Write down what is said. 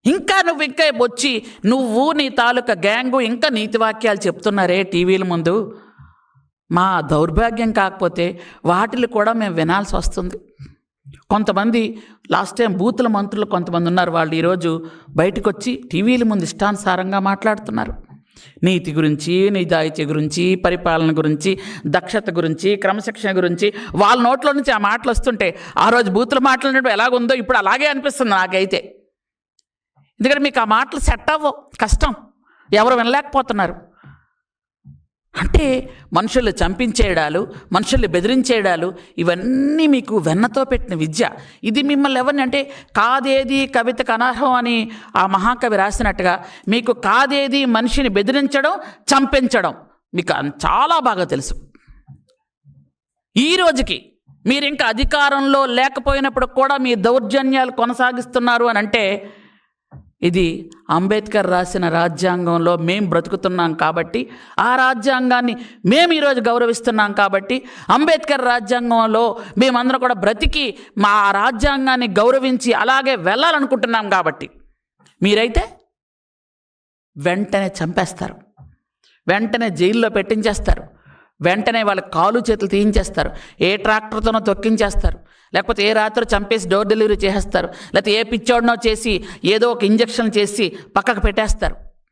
ఇంకా వచ్చి నువ్వు నీ తాలూకా గ్యాంగు ఇంకా నీతి వాక్యాలు చెప్తున్నారే టీవీల ముందు. మా దౌర్భాగ్యం కాకపోతే వాటిని కూడా మేము వినాల్సి వస్తుంది. కొంతమంది లాస్ట్ టైం బూతుల మంత్రులు కొంతమంది ఉన్నారు, వాళ్ళు ఈరోజు బయటకు వచ్చి టీవీల ముందు ఇష్టానుసారంగా మాట్లాడుతున్నారు. నీతి గురించి, నిజాయితీ గురించి, పరిపాలన గురించి, దక్షత గురించి, క్రమశిక్షణ గురించి వాళ్ళ నోట్లో నుంచి ఆ మాటలు వస్తుంటే ఆ రోజు బూతులు మాట్లాడినప్పుడు ఎలాగుందో ఇప్పుడు అలాగే అనిపిస్తుంది నాకైతే. ఎందుకంటే మీకు ఆ మాటలు సెట్ అవ్వవు, కష్టం, ఎవరు వినలేకపోతున్నారు. అంటే మనుషుల్ని చంపించేయడాలు, మనుషుల్ని బెదిరించేయడాలు, ఇవన్నీ మీకు వెన్నతో పెట్టిన విద్య. ఇది మిమ్మల్ని ఎవరిని అంటే కాదేది కవితకు అనర్హం అని ఆ మహాకవి రాసినట్టుగా మీకు కాదేది మనిషిని బెదిరించడం, చంపించడం మీకు చాలా బాగా తెలుసు. ఈ రోజుకి మీరు ఇంకా అధికారంలో లేకపోయినప్పుడు కూడా మీ దౌర్జన్యాలు కొనసాగిస్తున్నారు అని అంటే ఇది అంబేద్కర్ రాసిన రాజ్యాంగంలో మేము బ్రతుకుతున్నాం కాబట్టి, ఆ రాజ్యాంగాన్ని మేము ఈరోజు గౌరవిస్తున్నాం కాబట్టి, అంబేద్కర్ రాజ్యాంగంలో మేమందరం కూడా బ్రతికి మా రాజ్యాంగాన్ని గౌరవించి అలాగే వెళ్ళాలనుకుంటున్నాం కాబట్టి మీరైతే వెంటనే చంపేస్తారు, వెంటనే జైల్లో పెట్టించేస్తారు, వెంటనే వాళ్ళ కాలు చేతులు తీయించేస్తారు, ఏ ట్రాక్టర్తోనో తొక్కించేస్తారు, లేకపోతే ఏ రాత్రి చంపేసి డోర్ డెలివరీ చేసేస్తారు, లేకపోతే ఏ పిచ్చోడినో చేసి ఏదో ఒక ఇంజక్షన్ చేసి పక్కకు పెట్టేస్తారు.